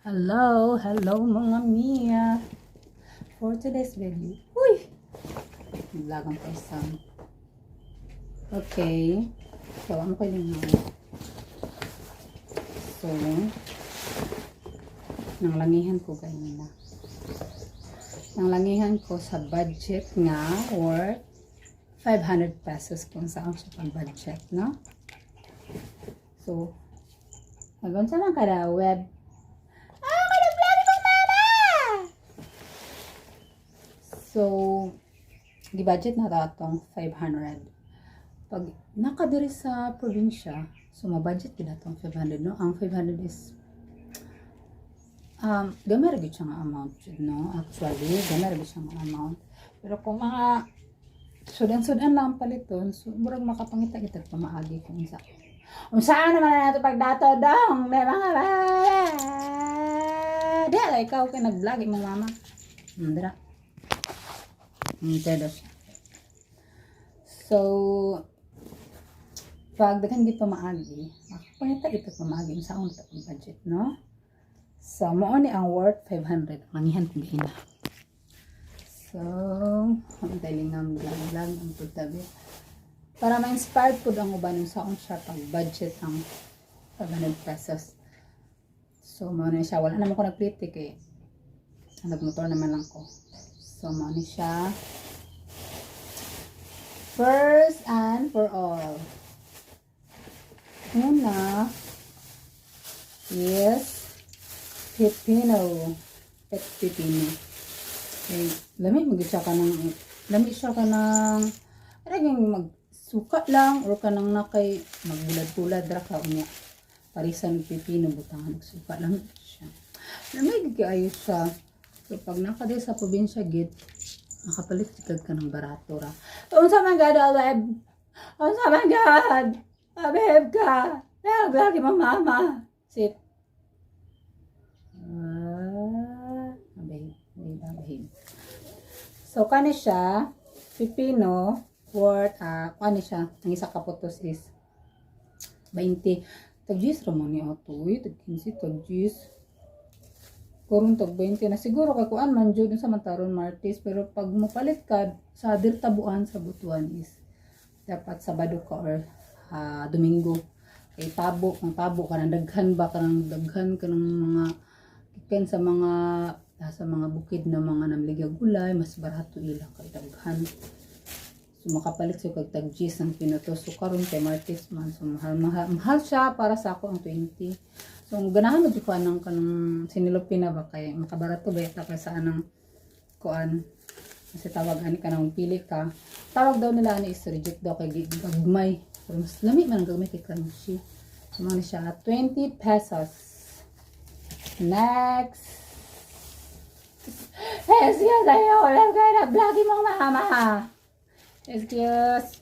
Hello mga Mia. For today's video, vlog ang person. Okay. So, ano kayo nga? So, nanglangihan ko kanina. Nanglangihan ko sa budget nga or 500 pesos kung saan siya pang budget, no? So, hanggang sa lang kada web. So, gi-budget na atong 500. Pag nakadiri sa probinsya, so ma-budget gid atong 500, no? Ang 500 is gamay ra gid siya nga amount, no? Actually, gamay ra gid siya nga amount. Pero kung mga sudan-sudan lang paliton, so murag makapangita kita pa maagi kung unsa. Unsaan naman na nato pagdato dong, may mga dala ikaw kay nag-vlog mo mama. Dira. Pero so pag dagan di pa maagi, makapangita ito pa maagi sa akong budget, no? So mao ni ang worth 500 mangihan ko gina. So ang talingam vlog ang pagtabi para ma-inspired po ang uban sa akong siya pag budget ang 500 pesos. So mao na siya, wala naman ko nagplite kay nagmotor naman lang ko. So, mo ni siya. First and for all. Una is pepino. Pepino. Okay. Lamig siya ka ng parang magsuka lang or ka nang nakay magbulad-bulad ra ka unya. Parisan pepino butangan magsuka lang siya. Lamig kayo siya. So, pag nakaday sa probinsya, gid, makapalit ka ng barato ra. Unsa man gad, web? Unsa man gad? Abib ka. Lagi mo mama. Sit. Abib. So, kani siya, pipino, worth, kani siya, ang isa kaputos is 20. Tag-jis ramon ni Atoy. Tag-15, tag-jis. Kurun tag 20 na siguro kay kuan man jud sa Mantaron Martes, pero pag mopalit ka sa dirtabuan sa Butuan is dapat Sabado ka or Domingo kay tabo ka nang daghan ba ka nang daghan ka ng mga kiken sa mga bukid na mga namligag gulay, mas barato ilang kay daghan. So makapalit sa kag tag 10 ang pinutos. So karon kay Martes man, so mahal siya para sa ako ang 20. So, ganahan mo di ko anong kanong sinilupin na ba kay makabarato ba ito kay sa anong kuan. Kasi tawag ani ka nang pili ka. Tawag daw nila ani is reject daw kay gagmay. Pero mas lami man ang gagmay kay crunchy. So, mga siya 20 pesos. Next. Excuse ayo, lang kayo na vlog mong mama. Excuse.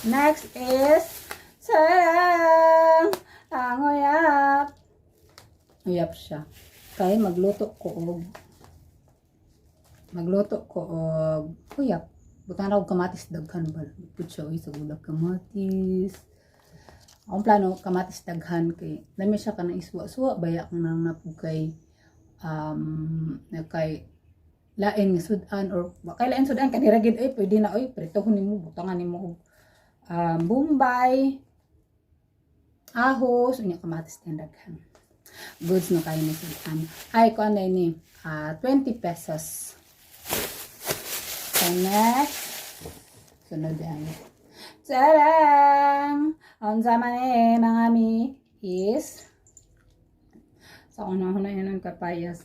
Next is sarang ang uyap. Uyap siya. Kaya magluto ko og uyap. Butan ra og kamatis daghan ba. Putyo sa gulag kamatis. Ang plano kamatis daghan kay lami siya kanang iswa-suwa baya kang nang napugay kay lain nga sudan or kay lain sudan kanira gid ay pwede na oy pritohon nimo butangan nimo og bombay ahos unya kamatis daghan. Goods no kayo na sudan. Ay, ko anay ni 20 pesos. So, next. Sunod yan. Tadang! Ang sama ni mga mi is sa una-una yun ang kapayas.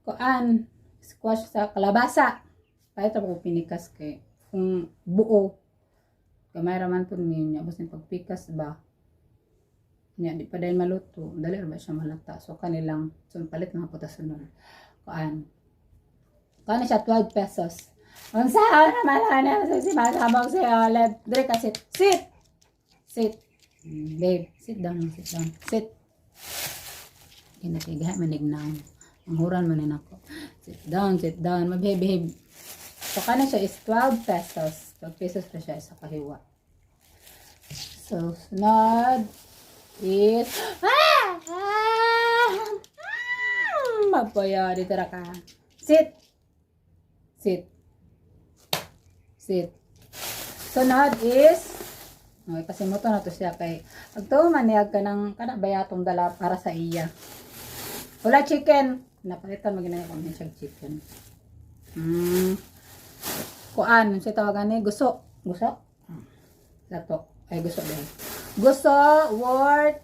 Kuan, squash sa kalabasa. Kaya ito ko pinikas kay kung buo. Kamay raman po niya. Basta pagpikas ba? Nya di pa dahil maluto dali ra ba siya malata, so kanilang so palit mga putason nun kuan siya 12 pesos. Unsa naman na sa si masabog si Olive dire ka sit babe, sit down sit kinakigaha manignaw ang huran man nako sit down mabehave. So kana siya is 12 pesos 12 pesos pa siya sa kahiwa. So sunod is Mapaya, dito ra ka. Sit. Sit. Sit. Sunod is, okay, pasimuto na to siya kay, pag to maniyag ka ng, kana bayatong dala para sa iya. Wala chicken. Napalitan maginaya ko ng chicken. Kuan, siya tawagan ni, guso. Guso? Lato. Ay, guso din. Gusto, worth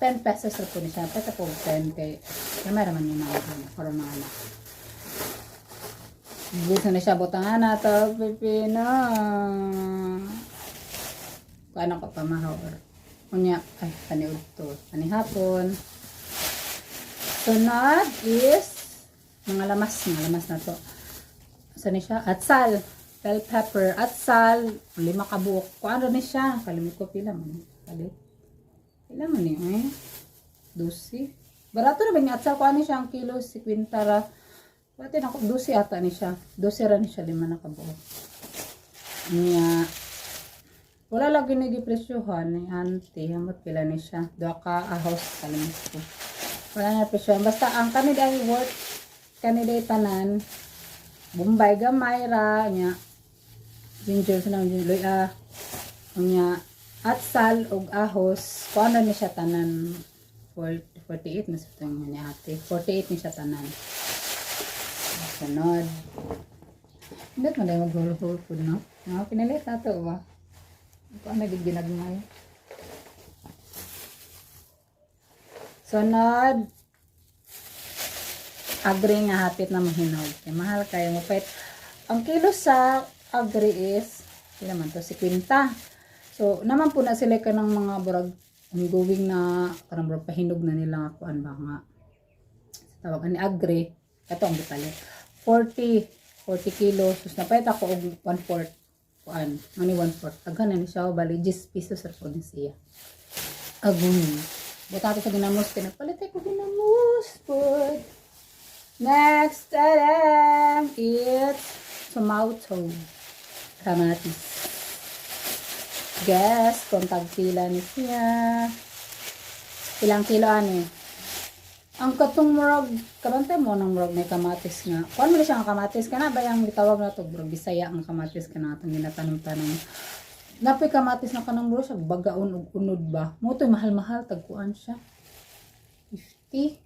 10 pesos na po niya. Pwede po 10 kay, kaya mayroon yung mga ano, para mga anak. Gusto na siya, butangan na ito, pipino. Kuan ako pamahaw. Kunya, ay, paniud to. Panihapon. Sunod is mga lamas na to. Saan ni siya? Atsal, bell pepper, atsal, 5 kabuok. Kung ano ni siya? Kalimut ko pila man. Pila man eh. 12. Barato na ba yung atsal? Kung ano siya ang kilo? 50 ra. Pati na 12 ata ni siya. 12 ra ni siya, 5 na kabuok. Niya. Wala lagi ni gipresyohan ni auntie. Hamot pila ni siya. Doa ka ahos. Kalimut ko. Wala na presyo. Basta ang kaniday worth, kaniday tanan, Bombay gamay ra, nya, ginger sa nang ginger, nya, atsal, og ahos, kung ano ni siya tanan, 48 na sa itong niya ate, 48 ni siya tanan. Sunod. Hindi mo dahil mag-hulog food, no? Pinalit na ito, ba? Kung ano ginagmay. Sunod, agri nga hapit na mahinog. Mahal kayo mo. Ang kilo sa agri is, hindi naman to, 50. So, naman po na sila ka ng mga burag, ongoing na, parang burag pahinog na nila ako, ba nga. Tawag ni agri, ito ang bitalit. 40 kilos. So, napayat ako og 1/4. Kuan, mani 1/4. Aghan na ni siya, bali, 10 pesos sa po siya. Agun. Buta ito sa ginamos, pinagpalitay ko ginamos, but next, it's tomato, kamatis. Guess, kung tagpila ni siya. Ilang kilo ani? Ang katong murag, kabantay mo ng murag may kamatis nga. Kung mo siya ang kamatis, kana ba yung gitawag na to, murag Bisaya ang kamatis ka na itong ginatanong-tanong. Napay kamatis na kanang bro siya, bagaon og unod ba? Moto'y mahal-mahal, tagkuan siya. 50.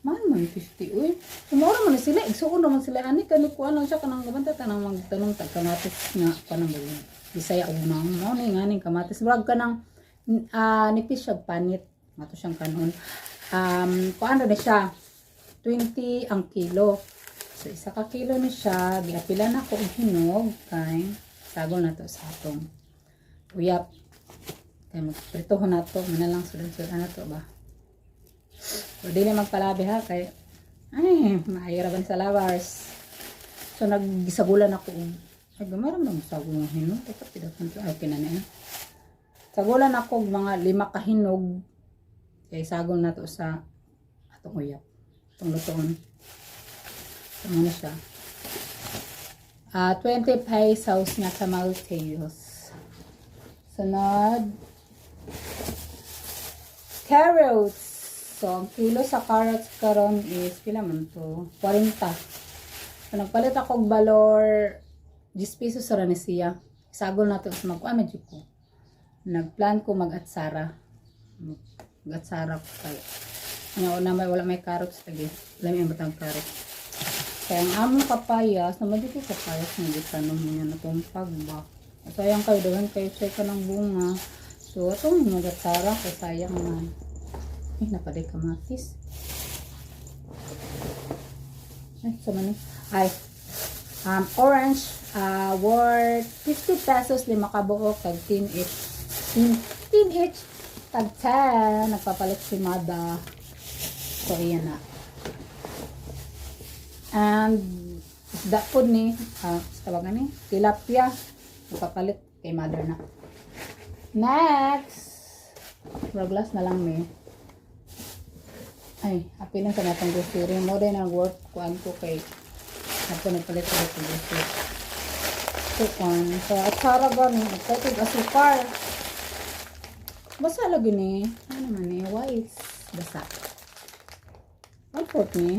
Mahal man 50, uy. Sumura man sila, igsuon naman sila. Ani, kanikuan lang siya, kanang gabanta, tanang magtanong, tag kamatis nga, kanang Bisaya og unang. Ano nga ning kamatis. Murag ka ng nipis siya, panit. Mato siyang kanon. Kuan na siya, 20 ang kilo. So, isa ka kilo ni siya, giapila na ko og hinog, kay sagol na to sa atong uyap. Kaya magpritoho na to. Muna lang sudan-sudan na to ba. So, di na magpalabi ha. Kaya, ay, maayaraban sa lovers. So, nagsagulan ako. Ay, gamaram lang sagulan ng hinog. Teka, pidakan to. Ay, kinanian. Sagulan ako mga 5 kahinog. Kaya sagol na to sa atong uyap. Itong lutoon. So, ano siya. 20 pesos nga sa Maltese. Sunod, carrots. So, ang kilo sa carrots karon is, pila man to? 40. So, nagpalit ako og balor 10 pesos sa ranesiya. Isagol na to sa mag-amedyo ko. Nagplan ko mag-atsara. Mag-atsara ko kayo. Ano na wala may carrots lagi. Alam yung batang carrots. Kaya ang among kapayas, naman dito kapayas na dito tanong niya na itong pagba. Sayang kayo, dahan kayo check ka ng bunga. So, itong mag-atsara kay sayang man. Ay, napaday kamatis. Ay, sama ni. Ay, orange, worth 50 pesos, 5 kabuok, tag 10 each. 10 each, tag 10. Nagpapalit si Mada. So, iyan na. And, isda po ni, tawagan ni, tilapia. Nagpapalit kay Mother na. Next! Raglas na lang may. Ay, happy lang sa natang grocery. Mo din ang work kuan ko kay ako nagpalit ko sa grocery. So, so atsara ba ni? Nagpalit asukar. Basa lagi ni. Ano naman ni? White. Basa. Ang pot ni.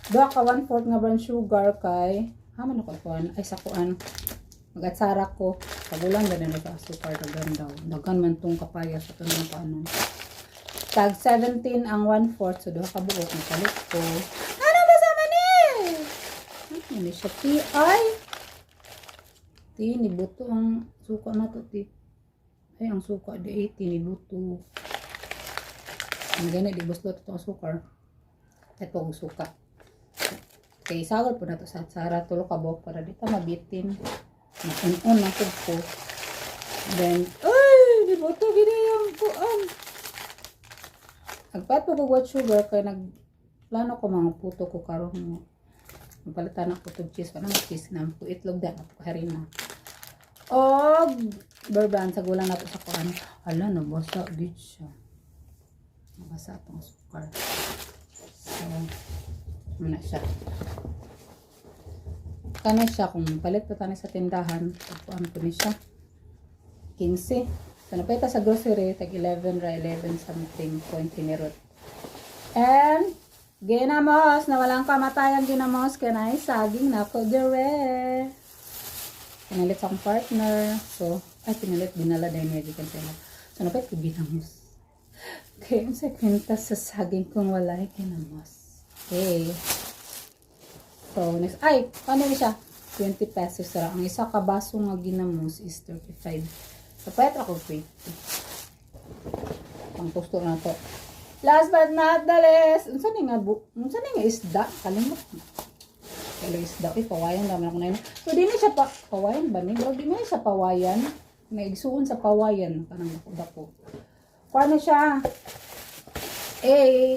Doa ka 1/4 nga brown sugar kay haman ako kuan ay sa kuan mag-atsara ko kagulang ganan na sa asukar dagan daw dagan man tong kapaya sa tunong paano tag 17 ang 1/4 so doha ka buok ng palit ko ano ba sa mani ini siya ti ay ti ni buto ang suka na to ti ay ang suka di 80 ni buto ang gani di buslot ito ang sukar ito ang suka. Okay, sagol po na to sa atsara tulo ka buok para dito mabitin. Makunon na ko. Then, ay, di ba ito ginayang kuan. Nagpat po ko white sugar kaya nagplano ko mga puto ko karon. Napalitan ako itong cheese. Parang cheese na po itlog dahil ako harina. O, bourbon, sa gulang na to sa kuan. Ala, nabasa din siya. Nabasa itong sukar. So, muna siya. Kani siya kung palit pa tayo sa tindahan, pagpuan ko ni siya 15. So napita sa grocery tag 11 ra 11 something point tinirot. And ginamos na walang kamatayan ginamos kanay saging na ko dire. Pinalit sa akong partner. So ay pinalit dinala din medyo kan sila. So napita ko ginamos. Okay, sa kwintas sa saging kung wala ginamos. Okay. So, next, ay, paano siya? 20 pesos ra. Ang isa ka baso nga ginamos is 35. So, pwede ako 20. Ang gusto na to. Last but not the least, unsan nga isda? Kalimot. Kalo isda, pawayan naman ako na yun. So, di na siya pawayan ba? Di na siya pawayan. May igsuon sa pawayan. Kanang dako. Paano siya?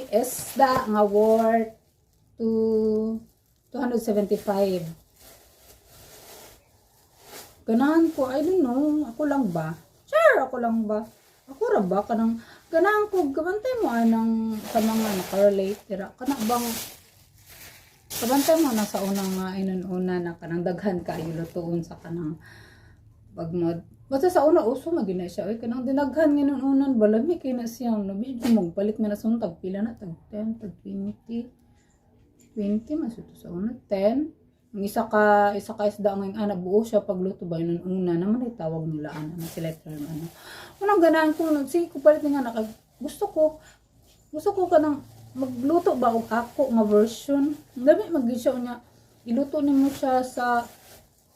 Isda nga worth to 275. Ganahan ko, I don't know, ako lang ba? Sure, ako lang ba? Ako ra ba? Kanang, ganahan ko, kabantay mo anang sa mga nakarelate, tira, kanang bang, kabantay mo na sa unang inununa na kanang daghan ka, lutuon sa kanang pagmod. Basta sa una, uso magina siya, kanang dinaghan inununan, balami kayo na siya, medyo magpalit mo na suntag, pila na, tag 10, tag 20, 20 masuto sa una 10 ang isa ka isda ng buo siya pagluto ba yun una naman ay tawag nila sila term unang ganahan ko sige ko palit nga gusto ko kanang magluto ba og ako nga version dami magisya niya iluto nimo siya sa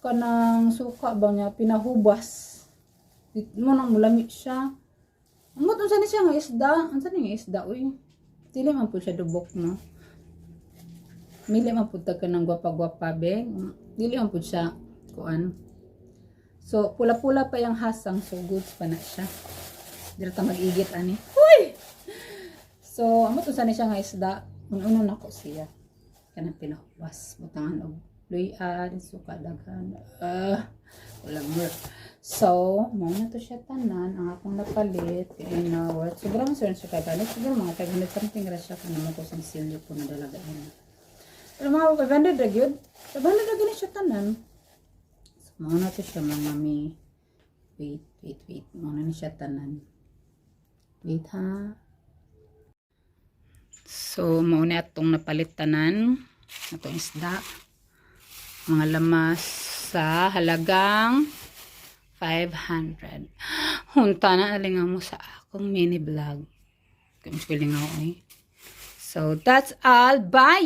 kanang suka ba niya pinahubas mo nang mulami siya amot unsa ni siya nga isda unsa ni nga isda uy dili man po siya dubok no. Mili man pud ka ng gwapa-gwapa be. Dili man pud siya kuan. So pula-pula pa yung hasang so goods pa na siya. Dira ta mag-igit ani. Huy. So amo to sana siya nga isda. Uno na ko siya. Kanang pinahubas butangan og luyan suka daghan. Wala more. So, mo na to siya tanan ang akong napalit kay na worth sobrang sure siya kay balik siguro mga 500 something ra siya kung naman ko sa silyo po na dalagaan. Pero mga 500 ra gyud. 500 ra gani siya tanan. So, mo na to siya mga mami. Wait. Mo na ni siya tanan. Wait ha. So, mo na atong napalit tanan. Atong isda. Mga lamas sa halagang 500. Hunta na alingan mo sa akong mini vlog. Kung feeling ako eh. So, that's all. Bye!